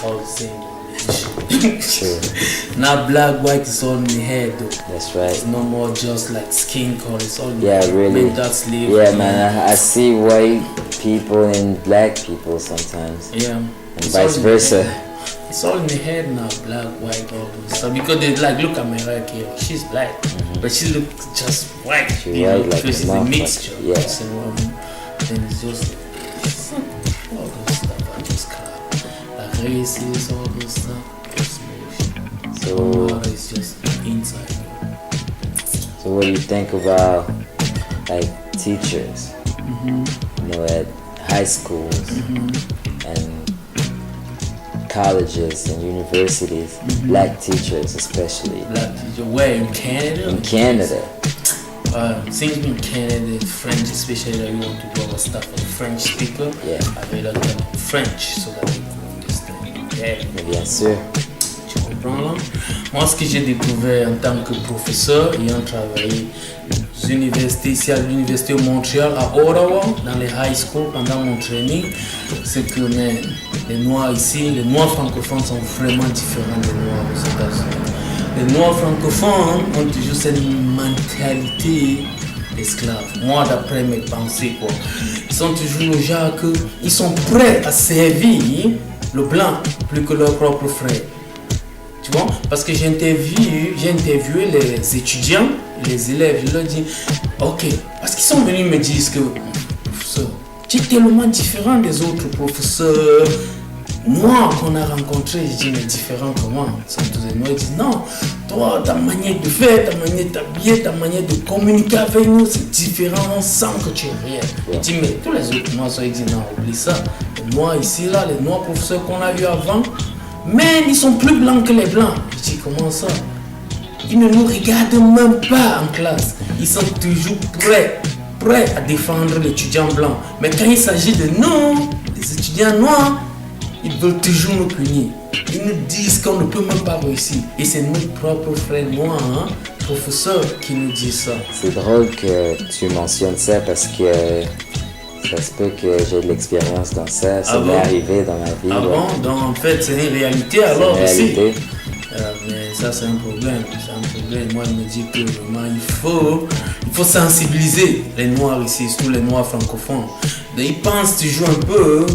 all the same. Now black, white is all in the head though. That's right. It's no more just like skin color, it's all really. That slavery. Yeah, man, I see white people and black people sometimes. Yeah. And vice versa. It's all in the head now, black, white, all those stuff. Because they like, look at my right here, she's black, but she looks just white. She's white like she's a mixture. Yeah. And it's just all those stuff are just crap. Like races, all those stuff. So it's just inside. So what do you think about like teachers? You know, at high schools and colleges and universities, black teachers especially. Black teacher, where in Canada? In Canada. Since in Canada, French especially, that you want to do our stuff with French speaker. Yeah. I made a lot of French so that they can understand. Yeah. Bien sûr. Tu comprends là? Moi, ce que j'ai découvert en tant que professeur, ayant travaillé aux universités, ici à l'université de Montréal, à Ottawa, dans les high school pendant mon training, c'est que les Noirs ici, les Noirs francophones sont vraiment différents des Noirs aux États-Unis. Les Noirs francophones ont toujours cette mentalité d'esclave. Moi, d'après mes pensées, quoi. Ils sont toujours le genre que ils sont prêts à servir le blanc plus que leur propre frère. Tu vois? Parce que j'ai interviewé les étudiants, les élèves, je leur dis, ok, parce qu'ils sont venus me dire que, professeur, tu es tellement différent des autres professeurs noirs qu'on a rencontrés. Je dis, mais différent comment? Ils sont tous noirs. Ils disent, non, toi, ta manière de faire, ta manière de t'habiller, ta manière de communiquer avec nous, c'est différent, on sent que tu es rien. Je dis, mais tous les autres noirs, ils disent, non, oublie ça. Les noirs ici, là, les noirs professeurs qu'on a vus avant, mais ils sont plus blancs que les blancs. Je dis, comment ça? Ils ne nous regardent même pas en classe. Ils sont toujours prêts à défendre l'étudiant blanc. Mais quand il s'agit de nous, les étudiants noirs, ils veulent toujours nous punir. Ils nous disent qu'on ne peut même pas réussir. Et c'est nos propres frères noirs, professeurs, qui nous disent ça. C'est drôle que tu mentionnes ça parce que ça se peut que j'ai de l'expérience dans ça. Ça m'est arrivé dans ma vie. Ah bon? Donc en fait, c'est une réalité alors aussi. C'est une réalité. Mais ça, c'est un problème. C'est un problème. Moi, il me dit que vraiment, il faut sensibiliser les Noirs ici, surtout les Noirs francophones. Donc, ils pensent toujours un peu.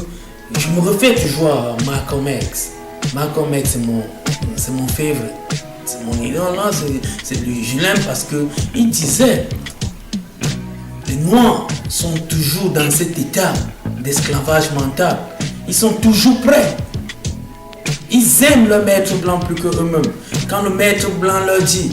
Je me refais toujours à Malcolm X. Malcolm X, c'est mon favorite. C'est mon idole là. Je l'aime parce qu'il disait les Noirs sont toujours dans cet état d'esclavage mental. Ils sont toujours prêts. Ils aiment le maître blanc plus que eux-mêmes. Quand le maître blanc leur dit,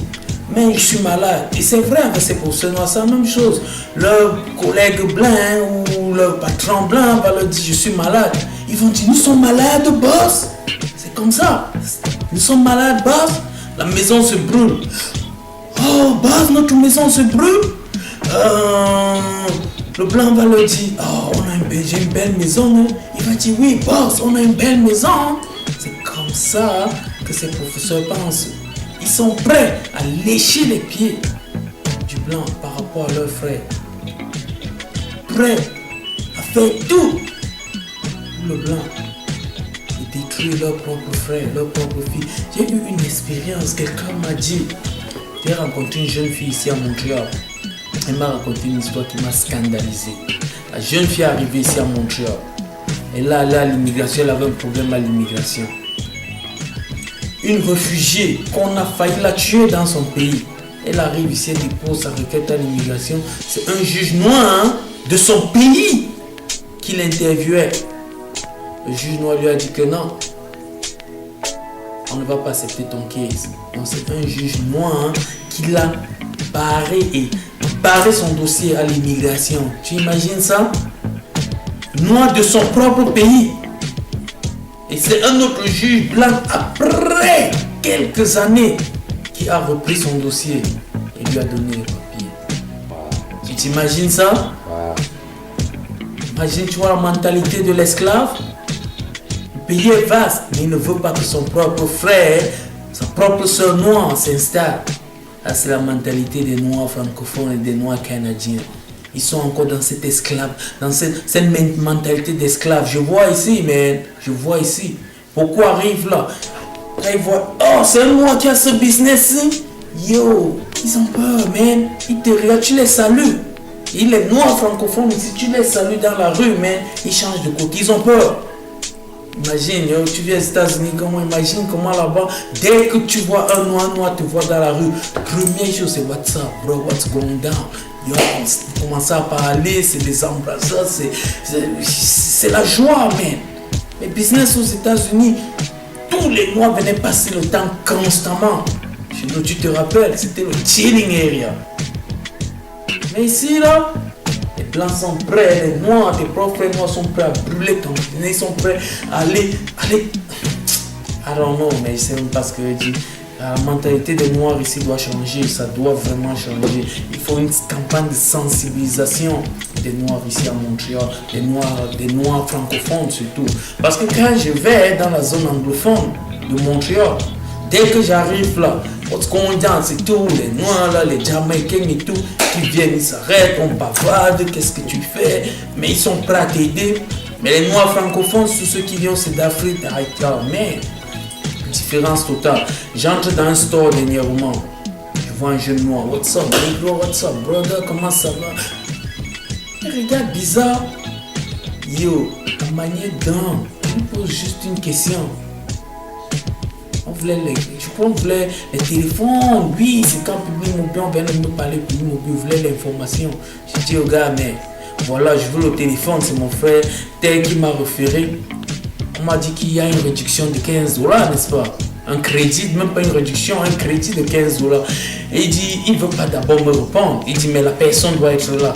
mais je suis malade. Et c'est vrai, c'est pour ce noir, c'est la même chose. Leur collègue blanc ou leur patron blanc va leur dire, je suis malade. Ils vont dire, nous sommes malades, boss. C'est comme ça. Nous sommes malades, boss. La maison se brûle. Oh, boss, notre maison se brûle. Le blanc va leur dire, oh, j'ai une belle maison. Hein. Il va dire, oui, boss, on a une belle maison. C'est comme ça que ces professeurs pensent. Ils sont prêts à lécher les pieds du blanc par rapport à leurs frères. Prêts à faire tout pour le blanc et détruire leurs propres frères, leurs propres filles. J'ai eu une expérience, quelqu'un m'a dit, j'ai rencontré une jeune fille ici à Montréal. Elle m'a raconté une histoire qui m'a scandalisé. La jeune fille est arrivée ici à Montréal. Et là, à l'immigration, elle avait un problème à l'immigration. Une réfugiée qu'on a failli la tuer dans son pays. Elle arrive ici, elle dépose sa requête à l'immigration. C'est un juge noir de son pays qui l'interviewait. Le juge noir lui a dit que non, on ne va pas accepter ton case. Donc c'est un juge noir qui l'a barré son dossier à l'immigration. Tu imagines ça? Noir de son propre pays. Et c'est un autre juge blanc après quelques années qui a repris son dossier et lui a donné les papiers. Tu t'imagines ça? Imagine, tu vois la mentalité de l'esclave. Le pays est vaste, mais il ne veut pas que son propre frère, sa propre soeur noire s'installe. Là, c'est la mentalité des Noirs francophones et des Noirs canadiens. Ils sont encore dans cette esclave, dans cette mentalité d'esclave. Je vois ici, mais je vois ici. Beaucoup arrivent là. Quand ils voient, oh, c'est moi qui a ce business. Yo, ils ont peur, man. Ils te regardent, tu les salues. Il est noir francophone, si tu les salues dans la rue, man, ils changent de côté. Ils ont peur. Imagine, yo, tu viens aux États-Unis, imagine comment là-bas, dès que tu vois un noir te voit dans la rue, première chose c'est what's up, bro, what's going down? Yo, on commence à parler, c'est des embrassades, c'est la joie, man. Les business aux États-Unis, tous les noirs venaient passer le temps constamment. Chez nous, tu te rappelles, c'était le chilling area. Mais ici, là, les blancs sont prêts, les noirs, tes propres noirs sont prêts à brûler ton business, ils sont prêts à aller. I don't know, mais c'est parce que la mentalité des noirs ici doit changer, ça doit vraiment changer. Il faut une campagne de sensibilisation des noirs ici à Montréal, des noirs francophones surtout. Parce que quand je vais dans la zone anglophone de Montréal, dès que j'arrive là, parce qu'on danse et tout, les noirs là, les Jamaïcains et tout, qui viennent, ils s'arrêtent, on bavarde, qu'est-ce que tu fais? Mais ils sont prêts à t'aider. Mais les noirs francophones, tous ceux qui viennent, c'est d'Afrique, mais différence totale. J'entre dans un store dernièrement, je vois un jeune noir, what's up, bro, what's up, brother, comment ça va? Il regarde bizarre. Yo, ta manière d'homme, il me pose juste une question. Je crois qu'on voulait les téléphones, oui, c'est quand public mobile, on vient de me parler public mobile, on voulait l'information. Je dis au gars, mais voilà, je veux le téléphone, c'est mon frère tel qui m'a référé. On m'a dit qu'il y a une réduction de $15, n'est-ce pas? Un crédit, même pas une réduction, un crédit de $15. Et il dit, il ne veut pas d'abord me répondre. Il dit, mais la personne doit être là.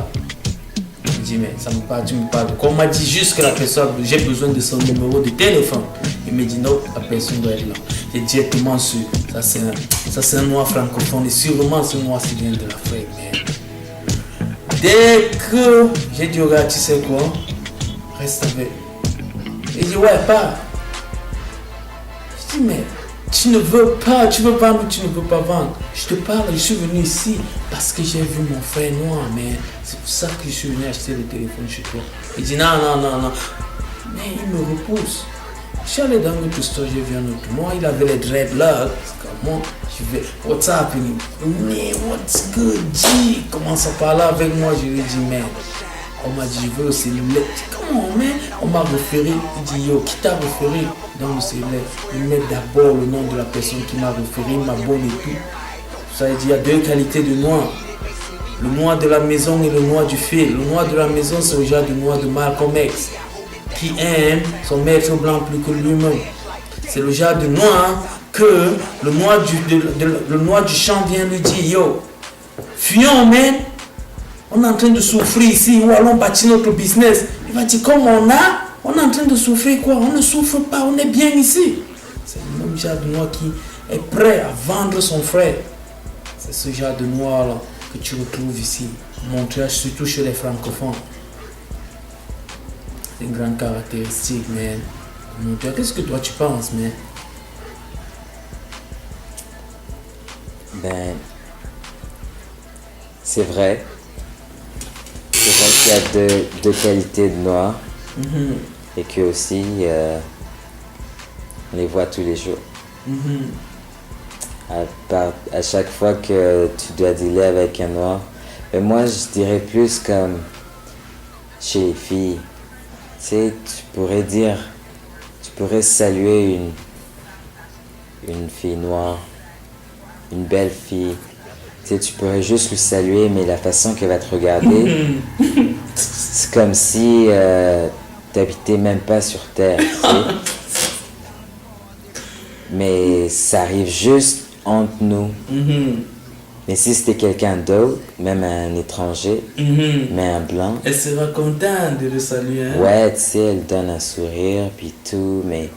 Je dis, mais ça me parle, tu me parles. Quand on m'a dit juste que la personne, j'ai besoin de son numéro de téléphone. Il me dit, non, la personne doit être là. J'ai directement su, ça c'est un noir francophone. Et sûrement ce noir, c'est vient de l'Afrique. Mais dès que j'ai dit, regarde, tu sais quoi? Reste avec. Il dit, ouais, pas. Je dis, mais tu ne veux pas, tu veux vendre ou tu ne veux pas vendre. Je te parle, je suis venu ici parce que j'ai vu mon frère noir, mais c'est pour ça que je suis venu acheter le téléphone chez toi. Il dit, non. Mais il me repousse. Je suis allé dans notre store, j'ai vu un autre. Moi, il avait les dreadlocks. Comme moi, je vais, what's happening? Mais what's good, G? Il commence à parler avec moi, je lui dis, mais on m'a dit, je veux le cellulaire. Comment, mais on m'a référé. Il dit, yo, qui t'a référé dans le cellulaire? Il met d'abord le nom de la personne qui m'a référé, ma bonne et tout. Ça veut dire, il y a deux qualités de noir. Le noir de la maison et le noir du fil. Le noir de la maison, c'est le genre de noir de Malcolm X, qui aime son maître blanc plus que lui-même. C'est le genre de noir que le noir du champ vient lui dire, yo, fuyons, man. On est en train de souffrir ici, ou allons bâtir notre business. Il va dire, comme on est en train de souffrir quoi? On ne souffre pas, on est bien ici. C'est le même genre de noir qui est prêt à vendre son frère. C'est ce genre de noir là que tu retrouves ici, Montréal, surtout chez les francophones. C'est une grande caractéristique, mais Montréal, qu'est-ce que toi tu penses, mais? Ben, c'est vrai. C'est vrai qu'il y a deux qualités de noirs et que aussi on les voit tous les jours. À chaque fois que tu dois dealer avec un noir, et moi je dirais plus comme chez les filles. Tu sais, tu pourrais saluer une fille noire, une belle fille. Tu sais, tu pourrais juste lui saluer, mais la façon qu'elle va te regarder, c'est comme si t'habitais même pas sur Terre, tu sais. Mais ça arrive juste entre nous. Mais si c'était quelqu'un d'autre, même un étranger, mais un blanc... Elle sera contente de le saluer. Hein? Ouais, tu sais, elle donne un sourire, puis tout, mais